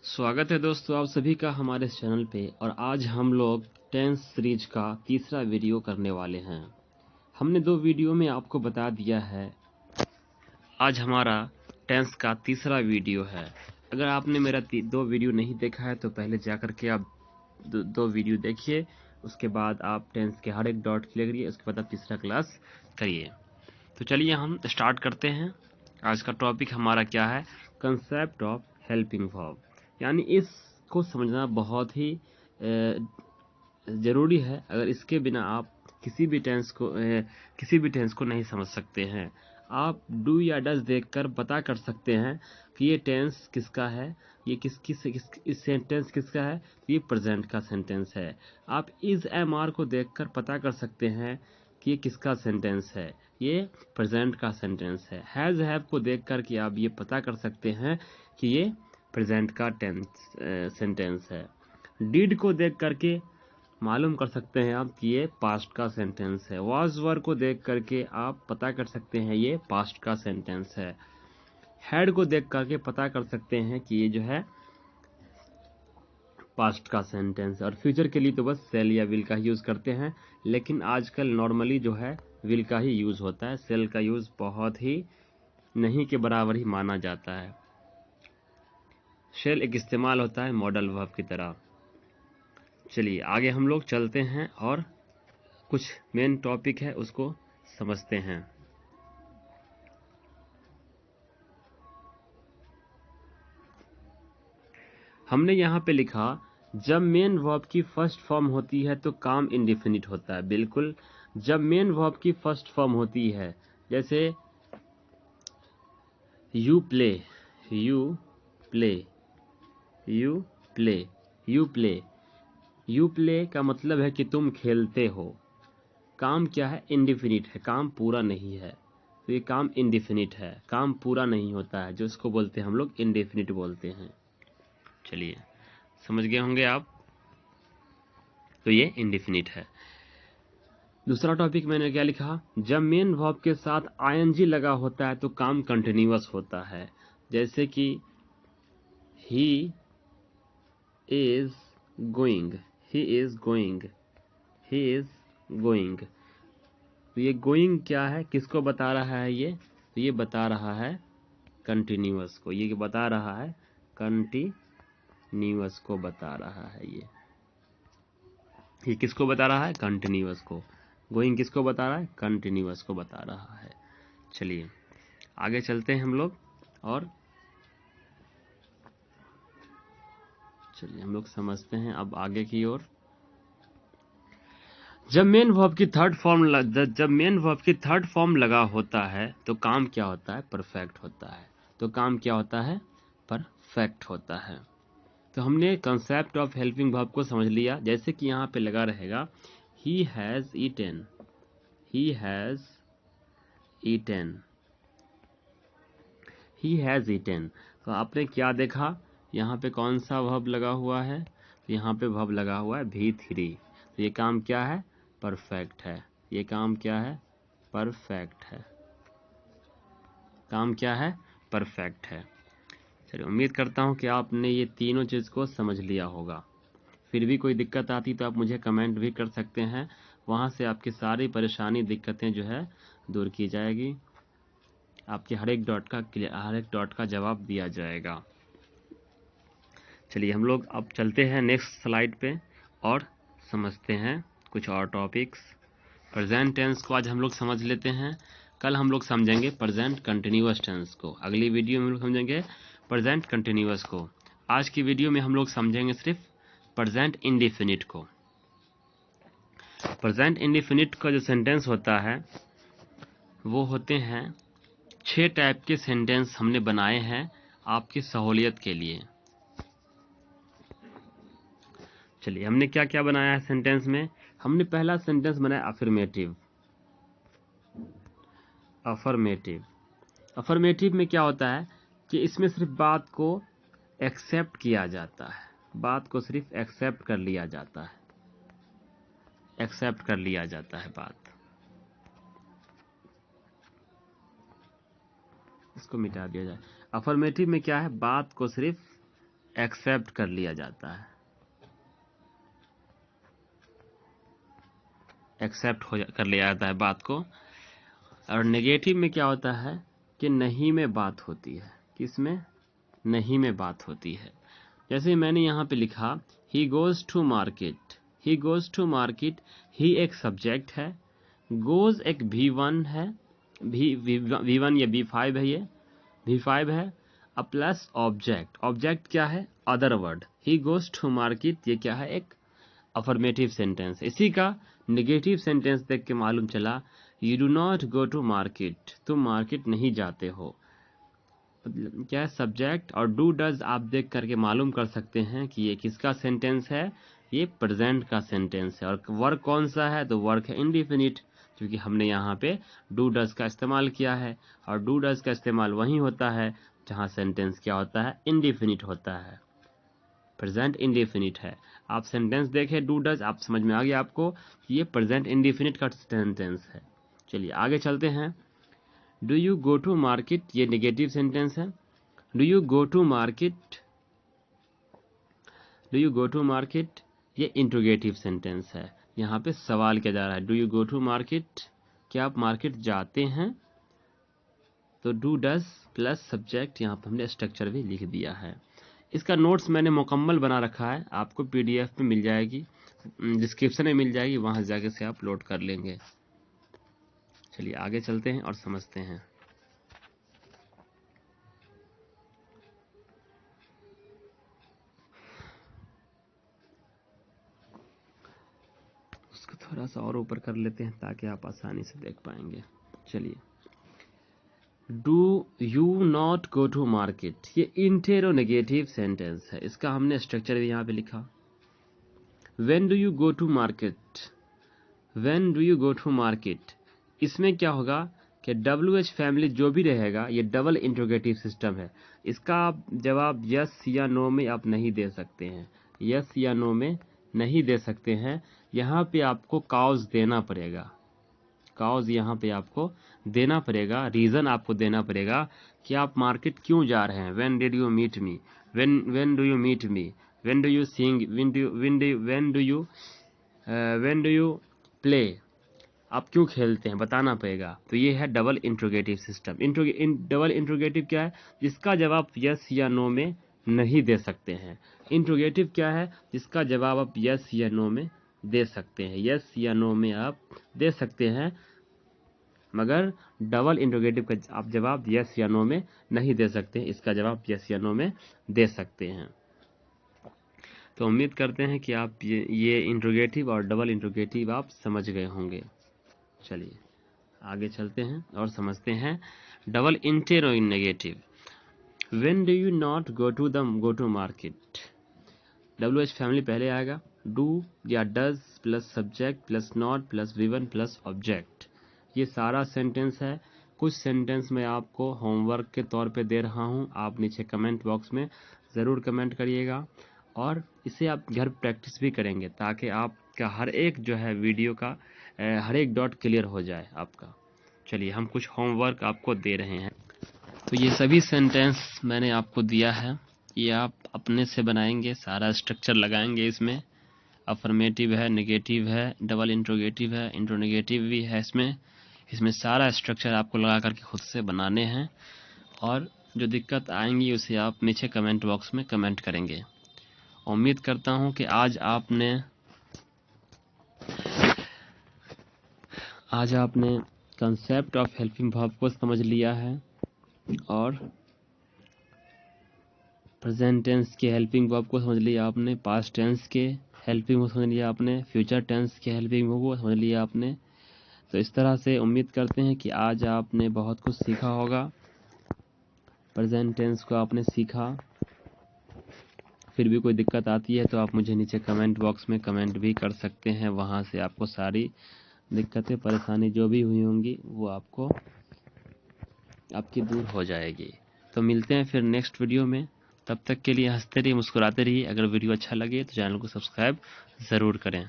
स्वागत है दोस्तों आप सभी का हमारे इस चैनल पे। और आज हम लोग टेंस सीरीज का तीसरा वीडियो करने वाले हैं। हमने 2 वीडियो में आपको बता दिया है। आज हमारा टेंस का तीसरा वीडियो है। अगर आपने मेरा 2 वीडियो नहीं देखा है तो पहले जाकर के आप 2 वीडियो देखिए। उसके बाद आप टेंस के हर एक डॉट क्लियर करिए, उसके बाद आप तीसरा क्लास करिए। तो चलिए हम स्टार्ट करते हैं। आज का टॉपिक हमारा क्या है? Concept of helping verb. यानी इसको समझना बहुत ही ज़रूरी है। अगर इसके बिना आप किसी भी टेंस को नहीं समझ सकते हैं। आप डू या डज देखकर पता कर सकते हैं कि ये टेंस किसका है, ये इस सेंटेंस किसका है। ये प्रेजेंट का सेंटेंस है। आप इज एम आर को देखकर पता कर सकते हैं कि ये किसका सेंटेंस है, ये प्रेजेंट का सेंटेंस है। हैज़ हैव को देखकर कि आप ये पता कर सकते हैं कि ये प्रेजेंट का सेंटेंस है। डिड को देख करके मालूम कर सकते हैं आप कि ये पास्ट का सेंटेंस है। वाज वर को देख करके आप पता कर सकते हैं ये पास्ट का सेंटेंस है। हैड को देख करके पता कर सकते हैं कि ये जो है पास्ट का सेंटेंस है। और फ्यूचर के लिए तो बस सेल या विल का ही यूज करते हैं, लेकिन आजकल नॉर्मली जो है विल का ही यूज होता है। सेल का यूज बहुत ही नहीं के बराबर ही माना जाता है। शेल एक इस्तेमाल होता है मॉडल वर्ब की तरह। चलिए आगे हम लोग चलते हैं और कुछ मेन टॉपिक है उसको समझते हैं। हमने यहाँ पे लिखा जब मेन वर्ब की फर्स्ट फॉर्म होती है तो काम इंडेफिनिट होता है। बिल्कुल, जब मेन वर्ब की फर्स्ट फॉर्म होती है, जैसे you play, you play, you play, you play, you play का मतलब है कि तुम खेलते हो। काम क्या है? इंडेफिनिट है, काम पूरा नहीं है। तो ये काम इंडेफिनिट है, काम पूरा नहीं होता है, जो इसको बोलते हैं हम लोग इंडेफिनिट बोलते हैं। चलिए समझ गए होंगे आप। तो ये इंडेफिनिट है। दूसरा टॉपिक मैंने क्या लिखा? जब मेन वर्ब के साथ आईएनजी लगा होता है तो काम कंटिन्यूअस होता है। जैसे कि he is going, he is going, he is going. तो ये गोइंग क्या है, किसको बता रहा है? ये बता रहा है कंटिन्यूअस को। ये बता रहा है कंटिन्यूअस को बता रहा है। ये किसको बता रहा है? कंटिन्यूअस को। गोइंग किसको बता रहा है? कंटिन्यूअस को बता रहा है। चलिए आगे चलते हैं हम लोग और चलिए हम लोग समझते हैं अब आगे की ओर। जब मेन वर्ब की थर्ड फॉर्म लगा होता है तो काम क्या होता है? परफेक्ट होता है। तो काम क्या होता है? परफेक्ट होता है। तो हमने कंसेप्ट ऑफ हेल्पिंग वर्ब को समझ लिया। जैसे कि यहाँ पे लगा रहेगा he has eaten, he has eaten, he has eaten. तो आपने क्या देखा? यहाँ पे कौन सा वर्ब लगा हुआ है? यहाँ पे वर्ब लगा हुआ है V3। तो ये काम क्या है? परफेक्ट है। ये काम क्या है? परफेक्ट है। काम क्या है? परफेक्ट है। चलिए उम्मीद करता हूँ कि आपने ये तीनों चीज़ को समझ लिया होगा। फिर भी कोई दिक्कत आती तो आप मुझे कमेंट भी कर सकते हैं। वहाँ से आपकी सारी परेशानी दिक्कतें जो है दूर की जाएगी। आपके हर एक डॉट का जवाब दिया जाएगा। चलिए हम लोग अब चलते हैं नेक्स्ट स्लाइड पे और समझते हैं कुछ और टॉपिक्स। प्रेजेंट टेंस को आज हम लोग समझ लेते हैं। कल हम लोग समझेंगे प्रेजेंट कंटिन्यूअस टेंस को। अगली वीडियो में हम लोग समझेंगे प्रेजेंट कंटिन्यूअस को। आज की वीडियो में हम लोग समझेंगे सिर्फ प्रेजेंट इंडेफिनिट को। प्रेजेंट इंडेफिनिट का जो सेंटेंस होता है वो होते हैं 6 टाइप के सेंटेंस हमने बनाए हैं आपकी सहूलियत के लिए। चलिए हमने क्या क्या बनाया है सेंटेंस में। हमने पहला सेंटेंस बनाया अफर्मेटिव। अफर्मेटिव, अफर्मेटिव में क्या होता है कि इसमें सिर्फ बात को एक्सेप्ट किया जाता है। बात को सिर्फ एक्सेप्ट कर लिया जाता है। एक्सेप्ट कर लिया जाता है बात। इसको मिटा दिया जाए। अफर्मेटिव में क्या है? बात को सिर्फ एक्सेप्ट कर लिया जाता है, एक्सेप्ट कर लिया जाता है बात को। और नेगेटिव में क्या होता है कि नहीं में बात होती है, किसमें, नहीं में बात होती है। जैसे मैंने यहाँ पे लिखा he goes to market, he goes to market, he एक सब्जेक्ट है, गोज एक V1 है, V1 या V5 है, ये V5 है, अब प्लस ऑब्जेक्ट, ऑब्जेक्ट क्या है, other word, he goes to market, ये क्या है, एक अफर्मेटिव सेंटेंस। इसी का नेगेटिव सेंटेंस देख के मालूम चला you do not go to market, तुम मार्केट नहीं जाते हो। क्या है, सब्जेक्ट, और डू डज आप देख करके मालूम कर सकते हैं कि ये किसका सेंटेंस है, ये प्रेजेंट का सेंटेंस है। और वर्क कौन सा है, तो वर्क है इंडिफिनिट, क्योंकि हमने यहाँ पे डू डज का इस्तेमाल किया है, और डू डज का इस्तेमाल वहीं होता है जहाँ सेंटेंस क्या होता है, इंडिफिनिट होता है, प्रेजेंट इंडिफिनिट है। आप सेंटेंस देखें डू डज, आप समझ में आ गया आपको कि ये प्रेजेंट इंडिफिनिट का सेंटेंस है। चलिए आगे चलते हैं। Do you go to market, ये नेगेटिव सेंटेंस है। Do you go to market, do you go to market, ये इंट्रोगेटिव सेंटेंस है। यहाँ पे सवाल किया जा रहा है, do you go to market, क्या आप मार्केट जाते हैं। तो डू डज प्लस सब्जेक्ट, यहाँ पर हमने स्ट्रक्चर भी लिख दिया है। इसका नोट्स मैंने मुकम्मल बना रखा है, आपको PDF में मिल जाएगी, डिस्क्रिप्शन में मिल जाएगी, वहां जाके से आप लोड कर लेंगे। चलिए आगे चलते हैं और समझते हैं। उसको थोड़ा सा और ऊपर कर लेते हैं ताकि आप आसानी से देख पाएंगे। चलिए, do you not go to market, ये इंटेरोनेगेटिव सेंटेंस है, इसका हमने स्ट्रक्चर भी यहाँ पे लिखा। When do you go to market, when do you go to market, इसमें क्या होगा कि WH फैमिली जो भी रहेगा ये डबल इंट्रोगेटिव सिस्टम है। इसका आप जवाब यस या नो में आप नहीं दे सकते हैं, यस या नो में नहीं दे सकते हैं। यहाँ पे आपको काउज देना पड़ेगा, काउज यहाँ पे आपको देना पड़ेगा, रीजन आपको देना पड़ेगा कि आप मार्केट क्यों जा रहे हैं। When did you meet me, when do you meet me, when do you sing, when do you play, आप क्यों खेलते हैं बताना पड़ेगा। तो ये है double interrogative system. Double interrogative क्या है, जिसका जवाब यस या नो में नहीं दे सकते हैं। इंट्रोगेटिव क्या है, जिसका जवाब आप यस या नो में दे सकते हैं, यस या नो में आप दे सकते हैं, मगर डबल इंट्रोगेटिव का आप जवाब यस या नो में नहीं दे सकते हैं, इसका जवाब यस या नो में दे सकते हैं। तो उम्मीद करते हैं कि आप ये इंट्रोगेटिव और डबल इंट्रोगेटिव आप समझ गए होंगे। चलिए आगे चलते हैं और समझते हैं double interronegative. When do you not go to market, WH family पहले आएगा, डू या does plus subject plus not plus V1 plus object, ये सारा सेंटेंस है। कुछ सेंटेंस मैं आपको होमवर्क के तौर पे दे रहा हूँ, आप नीचे कमेंट बॉक्स में ज़रूर कमेंट करिएगा, और इसे आप घर प्रैक्टिस भी करेंगे ताकि आपका हर एक जो है वीडियो का हर एक डॉट क्लियर हो जाए आपका। चलिए हम कुछ होमवर्क आपको दे रहे हैं। तो ये सभी सेंटेंस मैंने आपको दिया है, ये आप अपने से बनाएंगे, सारा स्ट्रक्चर लगाएंगे इसमें। अफर्मेटिव है, नेगेटिव है, डबल इंट्रोगेटिव है, इंट्रोनेगेटिव भी है इसमें सारा स्ट्रक्चर आपको लगा करके खुद से बनाने हैं, और जो दिक्कत आएंगी उसे आप नीचे कमेंट बॉक्स में कमेंट करेंगे। उम्मीद करता हूँ कि आज आपने कंसेप्ट ऑफ हेल्पिंग वर्ब को समझ लिया है, और प्रेजेंट टेंस के हेल्पिंग वर्ब को समझ लिया आपने, पास्ट टेंस के हेल्पिंग वर्ब समझ लिया आपने, फ्यूचर टेंस के हेल्पिंग वर्ब को समझ लिया आपने। तो इस तरह से उम्मीद करते हैं कि आज आपने बहुत कुछ सीखा होगा। प्रेजेंट टेंस को आपने सीखा, फिर भी कोई दिक्कत आती है तो आप मुझे नीचे कमेंट बॉक्स में कमेंट भी कर सकते हैं, वहाँ से आपको सारी दिक्कतें परेशानी जो भी हुई होंगी वो आपकी दूर हो जाएगी। तो मिलते हैं फिर नेक्स्ट वीडियो में, तब तक के लिए हंसते रहिए, मुस्कुराते रहिए। अगर वीडियो अच्छा लगे तो चैनल को सब्सक्राइब ज़रूर करें।